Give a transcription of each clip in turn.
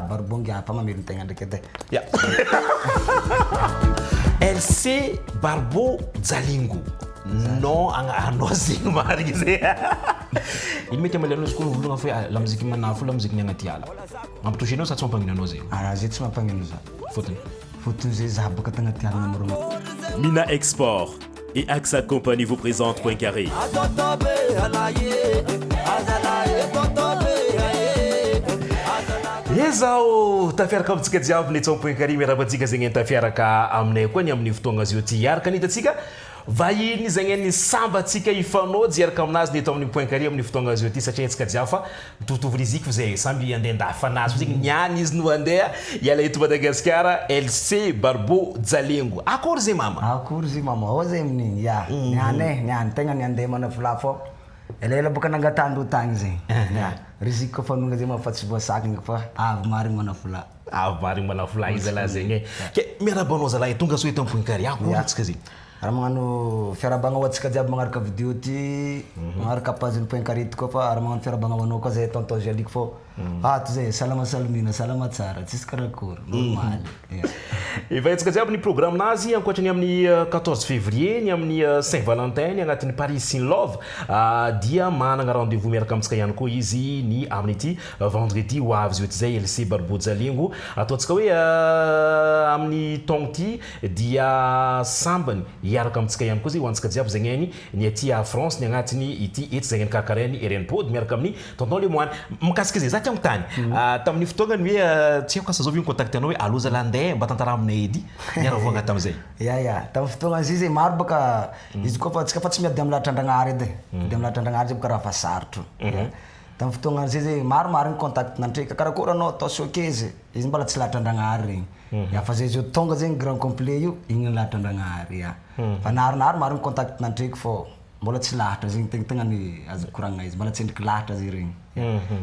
barbongy apa mamelo tegna ndraiky edy. Ya. LC Barbo Jalingo. Non anao zegny marigny zay. Ino mety amalianao izy koa volagna fa la musique manafo la musique niagnaty ala. Mampitouchenao sa tsy mampagnino zay? Zay tsy mampagnino za. Fotony. Fotony zay za baka tagnaty ala namorona. Mina Export et AXA Compagnie vous présente Point Carré. Ezao tafiaraka amintsika jiaby ny tsao Point Carré miarabantsika zegny tafiaraka aminay koa ny amin'ny fotoagna azy io ty araka nitatsika vahiny zegny ny sambatsika ifanojy araka aminazy ny eto amin'ny Point Carré amin'ny fotoagna azy io ty satria antsika jiaby fa mitovitovy rizika zay samby andeha-ndafa nazy zegny niany izy no andeha iala eto Madagasikara LC Barbo Jalingo. Akory zay mama? Akory zay mama ao zay amin'igny ya niany tegna ny andeha manavola fô elaela boka nangatandro tagny zay. Rizika koa fanonga zay mafatsy voasakigny fa avy marigny manavola. Avy marigny manavola izy ala zegny. Ke miarabanao zalahy tonga so eto amin'ny Point Carré akory antsika zegny? Raha magnano fiarabagna hoantsika jiaby magnaraka vidéo ty magnaraka page-ny Point Carré ty koa fa raha magnano fiarabagna hoanao koa zay tonton Jaliky fô ato zay salama salamina salama tsara tsisy karakory normal. Efa antsika jiaby ny programme nazy ankoatrany amin'ny 14 février ny amin'ny Saint-Valentin ny agnatin'ny Paris in Love dia managna rendez-vous miaraka amintsika ihany koa izy ny amin'ny ity vendredi ho avy zio ty zay LC Barbo Jalingo ataontsika hoe amin'ny tongno ty dia sambany iaraka amintsika ihany koa zay ho antsika jiaby zegny ny aty à France ny agnatiny ity ety zegny kakareny Erenpod miaraka amin'ny tonton Lemoine mikasika zay za tiango tany tamin'ny fotoagnany hoe tsy haiko asa zao vio contact anao hoe allo zala andeha mba tantara aminay edy niaravogna tamizay tamin'ny fotoagna izy zay maro baka izy koa fa tsika fa tsy miady amin'ny lahatra-ndragnahary edy de amin'ny lahatra-ndragnahary zay baka raha fa sarotro tamin'ny fotoagna zay zay maromaro ny contact nantreka karakory anao atao sokezy izy mbola tsy lahatra-ndragnahary regny fa zay zio tonga zegny grand complet io igny lahatra-ndragnahary fa naronaro maro ny contact nantreka fô mbola tsy lahatra zegny tegna ny azo koragna izy mbola tsy endriky lahatra zay regny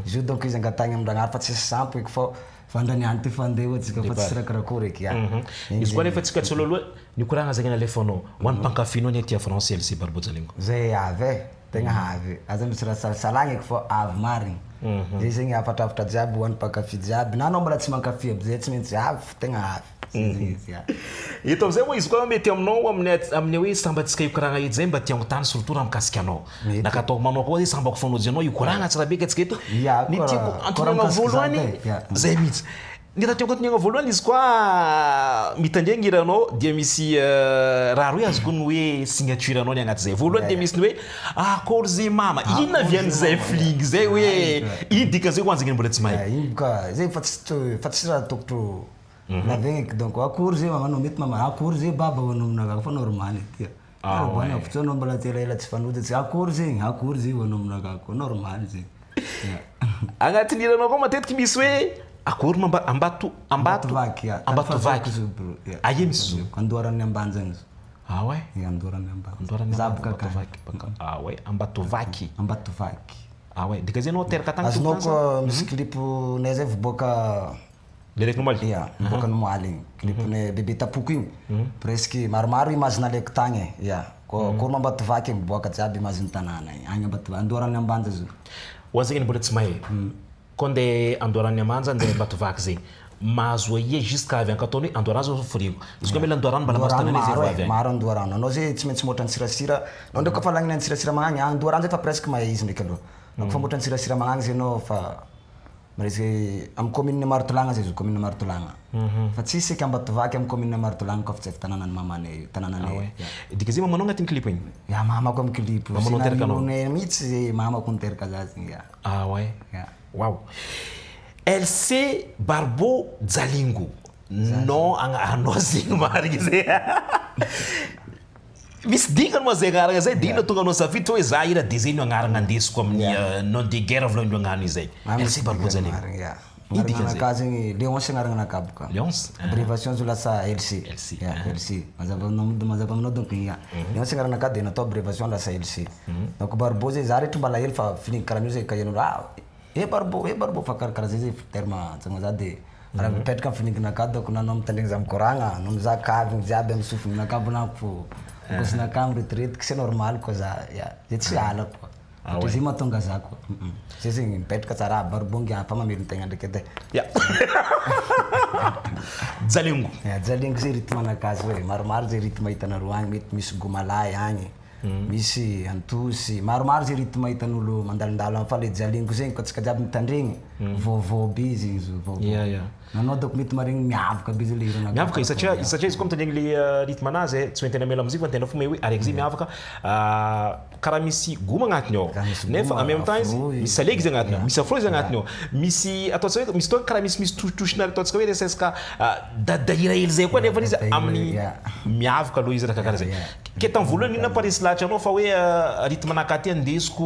izy io donc izy angatagny amin-dragnahary fa tsisy sampo eky fô fandraniany ty fandeha ohatsika fa tsisy rakarakory eky izy koa nefa tsika tsololoha nikoragna zegny nalefanao ho an'ny mpankafino ny aty à France LC Barbo Jalingo zay avy tegna avy aza misy raha salasalagna eky fô avy marigny zay zegny afatrafatra jiaby ho an'ny mpankafy jiaby na anao mbola tsy mankafy aby zay tsy maintsy avy tegna avy. Eto amizay moa izy koa mety aminao amin'ny hoe sambatsika ikoragna edy zay mba tiango tany surtout raha mikasika anao nakatao manao koa zay sambako fanojy anao ikoragna tsara beka atsika eto ny tiako antoniagna voalohany zay mihitsy ny raha tiako antoniagna voalohany izy koa mitandregny iranao dia misy raha roe azoko ny hoe signature anao ny agnaty zay voalohany dia misy ny hoe akory zay mama inona vian'zay fling zay hoe iny dikan'zay ho anzegny mbola tsy mahay iny boka zay fa tsy raha tokotro lavegny donc akory zay mamanao mety mama akory zay baba hoanao aminakako fa normal ty bana fotsoanao mbola ty elaela tsy fanojatsy akory zay hoanao aminakako normal zay agnatin'ny iranao koa matetiky misy hoe akory ambatovaky aie misy zo andoharany ambany zany izy ouais andoharany ambany zabaka ouais ambatovaky ouais dika zay anao teraka tagny azonao koa misy clip nay zay viboaka le raiky nomaly viboaka nomaly igny clipnay bebe tapoko igny presque maromaro image nalaiko tagny kory mambatovaky miboaka jiaby imageny tanàna agny andoharany ambanja zo ho anzegny mbola tsy mahay koa ndeha andoharany ambanja ndeha mbatovaky zegny mahazo aia jusqu'à avy ankataony hoe andoharany zao forigo izy koa mila andoharany mbala mazo tanana izy avy maro andoharany anao zay tsy maintsy moatra ny sirasira anao ndraiky fa lagnina ny sirasira magnagny andoharany zay fa presque mahay izy ndraiky aloha fa moatra ny sirasira magnagny zay anao fa maresy amin'ny commune Martolagna zay izy commune Martolagna fa tsisy eky ambatovaky amin'ny commune Martolagna koa fa tsy efa tanànan'ny mamanay tanànanay dika zay mamanao agnatin'ny clip igny mamako amin'ny clip mamanao teraka anao mihitsy zay mamako niteraka zazy ouais wow LC Barbo Jalingo non anao zegny marigny zay misy dingany moa zay agnarana zay dingana tonga anao safity hoe za ira de zay no agnarana andesiko amin'ny nom de guerre volan'io agnano izay LC Barbo Jalingo Ka zegny Léonce agnarana nakaboka Léonce abréviation zo lasa LC mazava aminao donc Léonce agnarana ka de natao abréviation lasa LC donc Barbo zay za rehetra mbala hely fa filigny karaha io zay kahian'olo Barbo fa karakaraha zay terme tsagna za de raha mipetraka amin'ny fininginaka donc nanao mitandregny za mikoragna no mizaha kaviny jiaby amin'ny sofinginaka bonako fo kosinaka miretiretiky c'est normal koa za zay tsy ala koa Izy mahatonga za koa zay zegny mipetraka tsara baribongy fa mamelo tegna ndraiky edy jalingo jalingo zay rythme anakazy hoe maromaro zay rythme hitanareo agny mety misy gomalay agny misy antosy maromaro zay rythme hitan'olo mandalindalo fa le jalingo zegny koa tsika jiaby mitandregny vaovao be izy nanao doko mety maregny miavaka be zay le hirana miavaka satria izy koa mitandregny le rythme anazy tsy hoe tena mela mozika fa tena fo hoe araiky zay miavaka karaha misy goma agnatiny ao nefa en même temps izy misy salegy izy agnatiny ao misy afro izy agnatiny ao misy ataontsika hoe misy toa karaha misy touche-touche-na ataontsika hoe resaka dahira hely zay koa nefa izy amin'ny miavaka aloha izy raha karaha zay ke tamin'ny voalohany ino parisy lahatra anao fa hoe rythme anakaty andesiko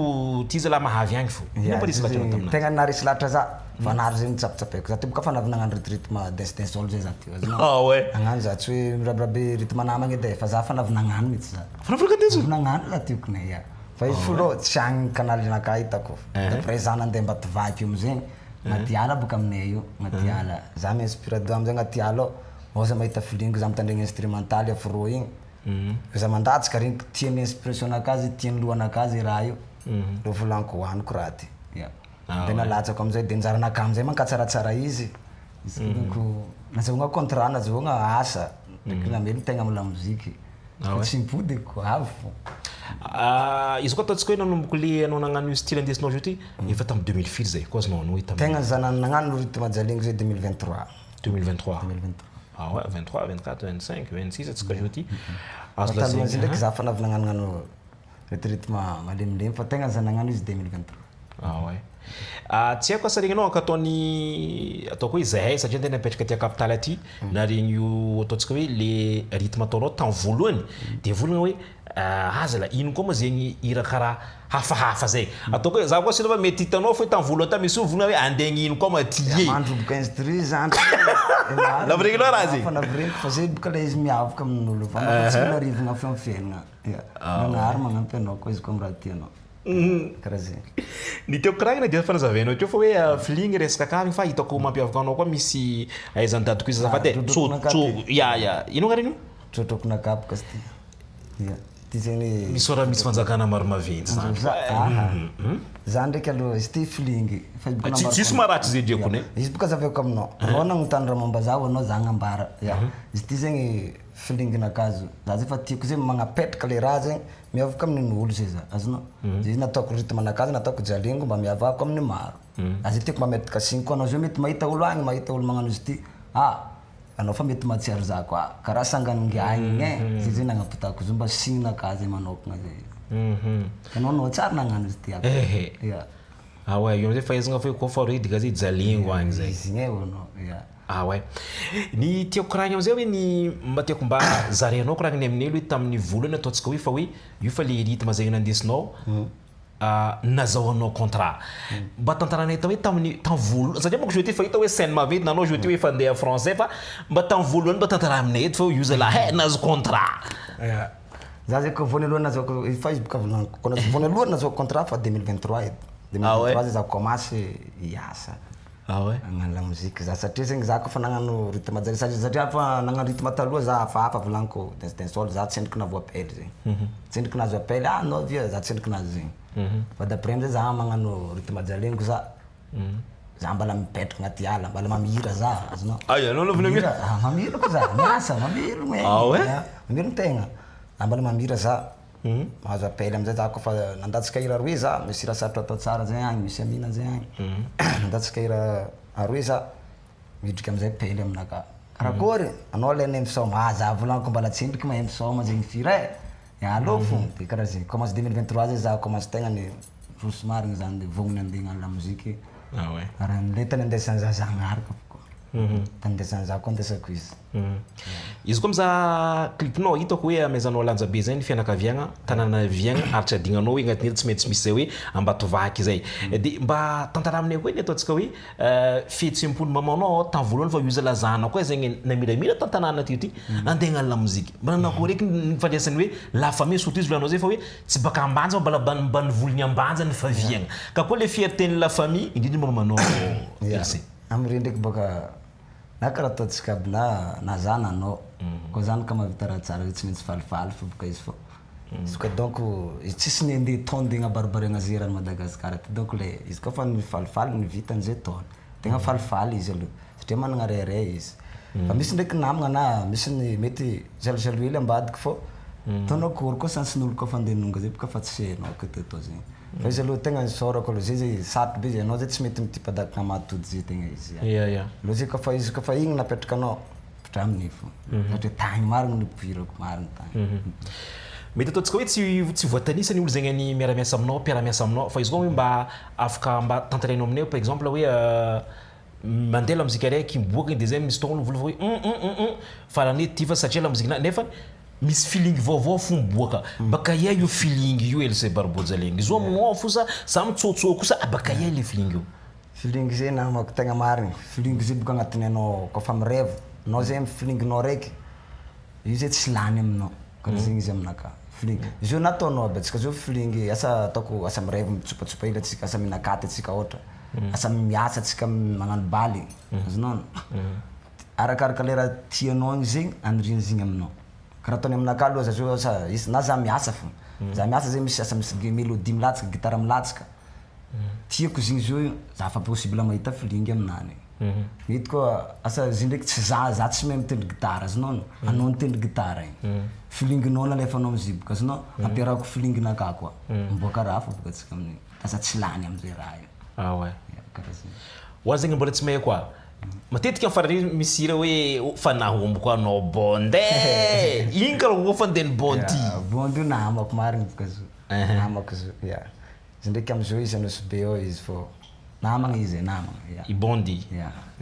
ty izy la mahavy agny fo ino parisy lahatra anao taminazy tegna narisy lahatra za vanary zegny tsapitsapeko za ty boka fa navy nagnano rythme dancehall zay za ty agnano za tsy hoe mirabirabe rythme namagny edy fa za fa navy nagnano mihitsy za fanafrakatezo nagnano la tiokony fa izy folo tsy agny kanaly anaka hitako après za nandeha mba tivaky io amizegny agnaty ala boka aminay io agnaty ala za mi-inspirado amizay agnaty ala ao za mahita filingo za mitandregny instrumentaly afro igny za mandatsika regny tian'ny inspiration anakazy tian'ny lohanakazy raha io lo volaniko hoaniko raha ty de nalatsako amizay de nijaranaka amizay mankatsaratsara izy donc nazahoagna contrat nazahoagna asa ndraiky namelo tegna amila moziky tsy mipody ko avy fo izy koa ataontsika hoe nanomboko le anao nagnano style andesinao zao ty efa tamin'ny 2000 firy zay koa azonao hita tegna za nagnano rythme jalingo zay 2023 ah ouais 23 24 25 26 atsika zao ty azo taloha izy ndraiky za fa navy nagnanognano rythme malemilemy fa tegna za nagnano izy 2023 ah ouais tsy haiko asa regny anao akataony ataoko hoe zahay satria tena mipetraka ty capitale aty na regny io ataontsika hoe le rythme ataonao tamin'ny voalohany de volagna hoe aza la ino koa ma zegny hira karaha hafahafa zay ataoko hoe za koa sila fa mety hitanao fa tamin'ny voalohany ta misy volagna hoe andeha ino koa ma tie mandroboka instru zany naviregny loha raha zegny fa naviregny fa zay boka le izy miavaka amin'olo fa tsy narivagna fi am'fiaignana nagnary magnampy anao koa izy koa am'raha tianao karaha zegny ny teoko karaha igny na dia fanazavainao teo fa hoe filigny resaka kavigny fa hitako mampiavaka anao koa misy aizany dadoko izy azafady ino agnaregny trotroko nakapaka sy ty ty zegny misy raha misy fanjakana maro maventy za ndraiky aloha izy ty filingy tsisy maratry zay driako ne izy boka zaviako aminao anao nagnotany raha momba zaho anao za agnambara izy ty zegny filinginakazo za zay fa tiako zay magnapetraka le raha zegny miavaka amin'ny olo zay za azonao zay izy nataoko rythme anakazy nataoko jalingo mba miavako amin'ny maro azy tiako mba metraka signy koa anao zay mety mahita olo agny mahita olo magnano izy ty anao fa mety mahatsiaro za koa karaha sanganongiagny igny zay zay nagnapotako zo mba signy nakazy manokagna zay anao tsara nagnano izy ty ouais io amizay fahaizagna fa koa fa redika zay jalingo agny zay izy igny anao ouais ny tiako karaha amizay hoe ny mba tiako mba zarenao karaha ny aminay hoe tamin'ny volana ataontsika hoe fa hoe io fa le rythme zay nandesinao nazahoanao contrat mba tantaranay ta hoe tamin'ny voalohany satria moko jeté fa hita hoe scène maventy nanao jeté hoe fa andeha français fa mba tamin'ny voalohany mba tantara aminay edy fa io zalahy nazo contrat za zay koa voalohany nazahoako fa izy boka volaniko koa voalohany nazahoako contrat fa 2023 edy 2023 zay za commencé hiasa agnano la mozika za satria zegny za koa fa nagnano rythme jalingo satria fa nagnano rythme taloha za hafahafa volaniko dancehall za tsendriky navo appel zegny tsendriky nazo appel anao via za tsendriky nazo zegny fa d'après amizay za magnano rythme jalingo za mbala mipetraka agnaty ala mbala mamihira za azonao mamihira koa za miasa mamihira mamihira tegna mbala mamihira za mahazo appel amizay za koa fa nandatsika hira roe za misy hira sarotro atao tsara zay agny misy amina zay agny nandatsika hira aroe za midriky amizay appel aminaka karakory anao lena empisoma za volaniko mbala tsendriky ma empisoma zegny fira allo fo de karaha zegny commence 2023 zay za commence tegna ny roso marigny zany de vognony andeha agnano la mozika raha le tany andesany za zagnaraka tandesany za koa andesako izy koa mizaha clipnao hitako hoe amezanao lanja be zay ny fianakaviagna tanàna viagna aritra adignanao hoe agnatin'ely tsy maintsy misy zay hoe ambatovaky zay de mba tantara aminay koa ny ataontsika hoe fihetsem-pony mamanao tamin'ny voalohany fa io zalazahana koa zegny namiramira tantanàna ty ty andeha agnano la mozika mba nanako reky nifandraisany hoe la famille surtout izy volanao zay fa hoe tsy baka ambanja mbala mba nivolony ambanja ny faviagna ka koa le fierté-ny la famille indrindra mba mamanao LC amire ndraiky baka na karaha ataontsika aby na za nanao koa zany ka mahavita raha tsara tsy maintsy falifaly fa boka izy fo izy koa donc izy tsisy ny andeha taona tegna baribarena zay raha Madagasikara ty donc le izy koa fa nifalifaly ny vitan'izay taona tegna falifaly izy aloha satria managna rairay izy fa misy ndraiky namagna na misy ny mety jaloujaloux hely ambadiky fô taonao akory koa sansin'olo koa fa andeha nonga zay boka fa tsy hainao ko atao zegny fa izy aloha tegna isaorako aloha zay sarotro be izy anao zay tsy mety mitipadaka matody zay tegna izy aloha zay koa fa izy koa fa igny napetraka anao hatramin'ny fo satria tagny marigny nipoirako marigny tagny mety ataontsika hoe tsy voatanisa ny olo zegny any miaramiasa aminao mpiaramiasa aminao fa izy koa hoe mba afaka mba tantarainao aminay par exemple hoe mandeha la muzika raiky miboaka de zay misy togno vola hoe farany ty fa satria la muzika nefa misy feeling vaovao fo miboaka baka ia io feeling io Elise Barbozalegny izy aminao fosa sa mitsôtsô kosa baka ia le feeling io feeling zay namako tegna marigny feeling zay boka agnatiny anao koa fa mirevo anao zay feelingnao raiky io zay tsy lany aminao karaha zegny izy aminaka feeling izy io nataonao aby atsika zao feeling asa ataoko asa mirevo mitsopatsopa hely atsika asa minakaty atsika ohatra asa miasa atsika magnano baly azonao arakaraka le raha tianao igny zegny andrinizigny aminao karaha ataony aminaka aloha za zao asa na za miasa fo za miasa zay misy asa misy mélodie milatsaka gitara milatsaka tiako zegny zio za fa possible mahita feeling aminany mety koa asa zay ndraiky tsy za tsy mahay mitendry gitara azonao anao mitendry gitara igny feelingnao nalefanao amizay boka azonao ampiarahako feelingnaka koa miboaka raha fo boka atsika amin'igny asa tsy lany amizay raha io ouais wa zegny mbola tsy mahay koa matetika afarany misy ira hoe fa nahombo koa anao bonde igny karaha hoe fa ndeny bondy bondy namako marigny boka zo namako zo izy ndraiky amizao izy anosy be ao izy fô namagna izy namagna i bondy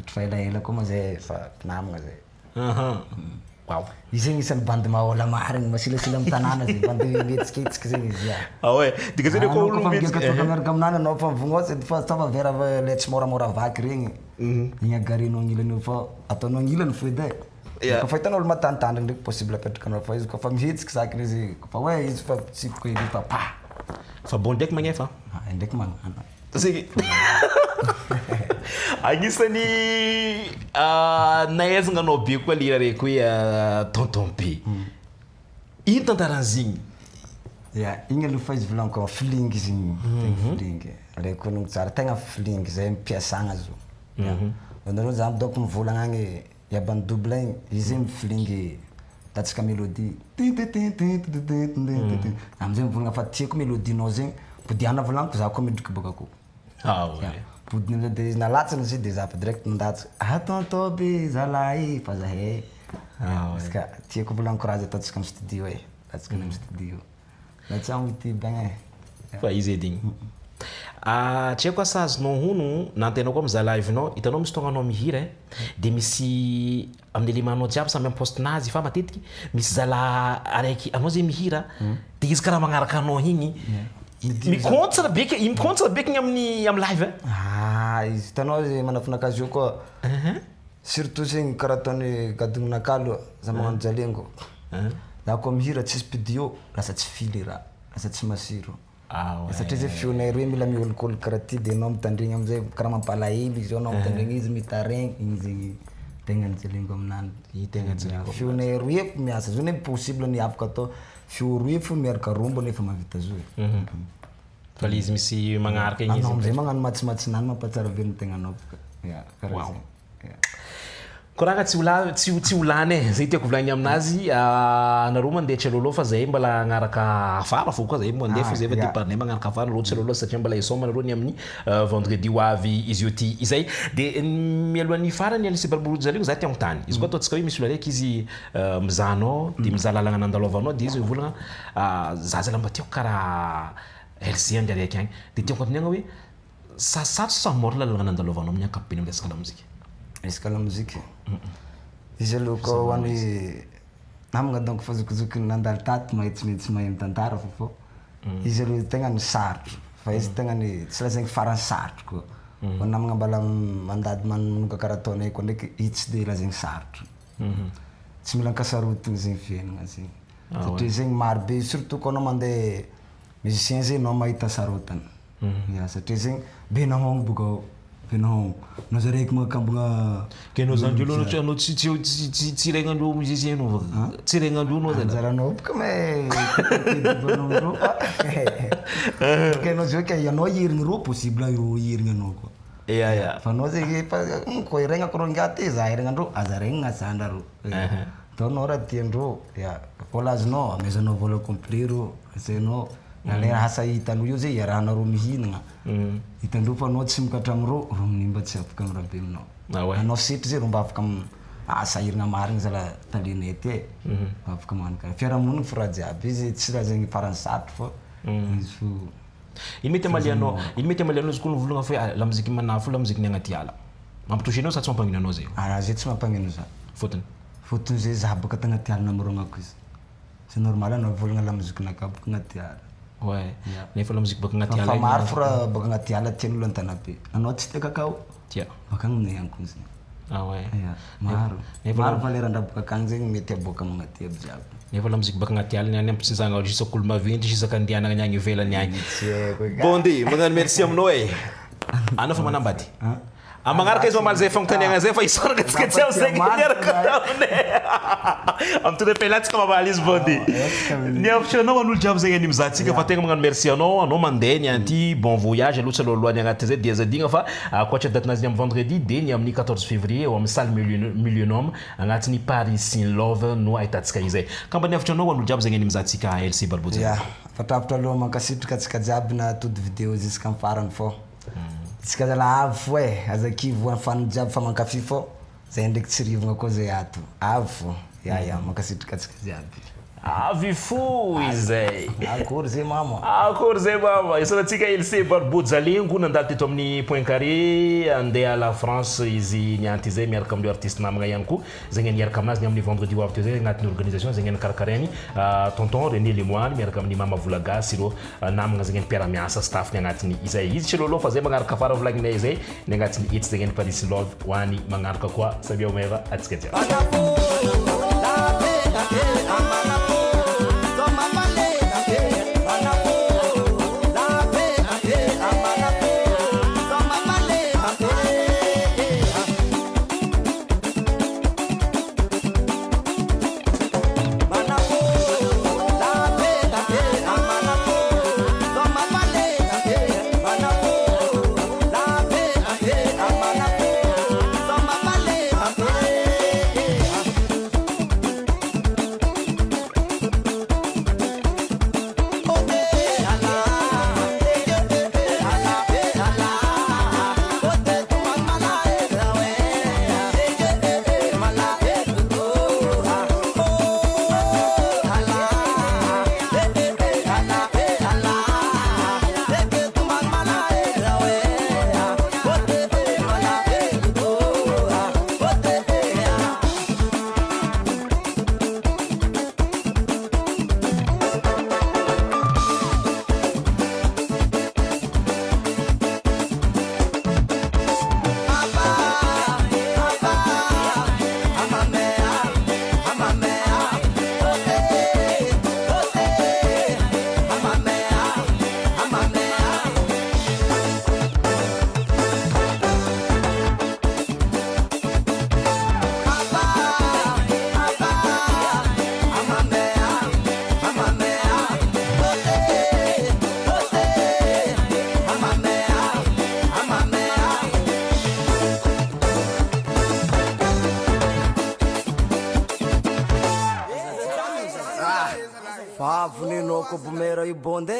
fa elaela koa ma zay fa namagna zay wow izy zegny isan'ny bandy mahola marigny masilasila amy tanàna zay bandy mihetsiketsika zegny izy ouais dika zay ko olo miaraka aminany anao fa mivognotsy fa tava vera le tsy moramora vaky regny igny agarenao agnilany fa ataonao agnilany fo edy koa fa hitanao olo matanitandry ndraiky possible apetrakanao fa izy koa fa mihetsiky zakiny izy fa hoe izy fa tsipiko edy fa fa bon ndraiky magnefa ndraiky magnano zegny agnisan'ny nahaizagna anao be koa le raiky hoe tonton be ino tantaran'zigny igny aloha fa izy volaniko feeling izy igny feeling alaiko nogno tsara tegna feeling zay mpiasagna zo anareo za donc mivolagna agny yabany double igny izy igny feeling tatsika mélodie amizay mivolagna fa tiako mélodie-nao zegny podiana volaniko za koa midriky boka akô podiny de izy nalatsana izy de za fa direct mandatsika tonton be zalahy fa zahay iska tiako volaniko raha zay ataontsika amy studio ataontsika amy studio na tsy amy ty bagna fa izy edy igny tsy haiko asa azonao hono nantenao koa mizaha live-nao hitanao misy tonga anao mihira de misy amin'ny elemanao jiaby samy amy postinazy fa matetiky misy zala araiky anao zay mihira de izy karaha magnaraka anao igny mikontsara beky mikontsara beky igny amy live izy hitanao zay manafinakazy io koa surtout zegny karaha ataony gadonanaka aloha za magnano jalengo za koa mihira tsisy pidio lasa tsy fily raha lasa tsy masiro satria zay fionay roe mila miolokolo karaha ty de anao mitandregny amizay karaha mampalahelo izy anao mitandregny izy mitaregny igny zegny tegna jalengo aminany fionay roe ko miasa zao nefa possible ny afaka atao fio roe fo miaraka rombo nefa mahavita zo fa le izy misy magnaraka igny anao amizay magnano matsimatsinany mampatsara be ny tegnanao boka karaha zegny koragna tsy olany zay tiako volagny aminazy nareo mandeha tselolo fa zay mbala agnaraka afara fo koa zay mandeha fo zay fa departnay magnaraka afara nareo tselolo satria mbala isoma nareo ny amin'ny vendredi ho avy izy io ty izay de mialohan'ny farany Elise Barbozalegny za tiagno tany izy koa ataontsika hoe misy olo araiky izy mizahanao de mizaha lalagna nandalovanao de izy volagna za zala mba tiako karaha Elise andry araiky agny de tiako antoniagna hoe sasatso sa mora lalagna nandalovanao amin'ny ankapobeny amin'ny resaka lamozika resaka lamozika izy aloha koa hoan'ny namagna donc fa zokizoky nandalo taty mahitsy mahay mitantara fô izy aloha tegna ny sarotro fa izy tegna ny tsy la zegny farany sarotro koa fa namagna mbala mandady manoka karaha ataonay koa ndraiky izy tsy de la zegny sarotro tsy mila ankasarotiny zegny fiainagna zegny satria zegny maro be surtout koa anao mandeha musicien zegny anao mahita sarotana satria zegny be nahogno boka ao Penao nao zaraiky makambagna ke anao zany olo anao tsy regnandreo musicien anao tsy regnandreo anao zany anjaranao boka me banao ke anao zao ke anao hirigny ro possible io hirigny anao koa ya fa anao zay koa iregnako ro ngaty za iregnandreo aza regnina sandra ro atao anao raha tiandreo ya vola azonao amezanao vola complet ro asainao na le asa hitanao io zay iarahanao mihinagna hitandreo fa anao tsy mikatra amiro ro mba tsy afaka amiraha be aminao anao sitry zay ro mba afaka asa hirigna marigny zala talinety mba afaka magnano karaha fiarahamonigny fo raha jiaby izy tsy raha zegny farany sarotry fo izy fo ino mety amalianao izy koa nivolagna fa la musique manafo la musique ny agnaty ala mampitouché anao sa tsy mampagnino anao zay zay tsy mampagnino za fotony zay za baka tagnaty ala namorognako izy c'est normal anao volagna la musique naka baka agnaty ala ouais nefa la musique baka agnaty ala fa maro fo raha baka agnaty ala tian'olo an-tanabe anao tsy tia kakao tia baka agny minay anko izy ouais maro valerandraha baka akagny zegny mety aboaka amagnaty aby jiaby nefa la musique baka agnaty ala niany ampitsizagna isak'olo maventy isaka andianagna niagny ivelany agny bon de magnano merci aminao anao fa manambady magnaraka izy mamaly zay fagnontaniagna zay fa isoraka antsika tsy am'zegny miaraka taminay am'tona pelantsika mamaly izy bon de niavitra anao an'olo jiaby zegny any mizahantsika fa tegna magnano merci anao mandeha nianty bon voyage aloha tsy alohalohany agnaty zay dia zadigna fa akoatra datinazy ny amin'ny vendredi de ny amin'ny 14 février eo amin'ny salle millionome agnatin'ny Paris in Love no ahitantsika izay ka mba niavitra anao an'olo jiaby zegny any mizahantsika LC Balboza ya fatavitra aloha mankasitrika atsika jiaby na tody vidéo jusqu'à farany fô tsika zala avy fo azakivo afany jiaby fa mankafy fô zay ndraiky tsy rivagna koa zay ato avy fo ya mankasitrika atsika jiaby avy fo izay akory zay mama isanatsika LC Balboza Lengo nandalo teto amin'ny Point Carré andeha à la France izy nianty zay miaraka amin'io artiste namagna ihany koa zegny niaraka aminazy ny amin'ny vendredi ho avy teo zay agnatin'ny organisation zegny nikarakarainy tonton René Lemoine miaraka amin'ny mama Volagasy ireo namagna zegny mpiara-miasa staff ny agnatin'ny izay izy tsy lolo fa zay magnaraka fara volagninay zay ny agnatin'ny hits zegny Paris Love ho any magnaraka koa sabia omeva atsika jiaby Vavonenao ko bomera io bonde.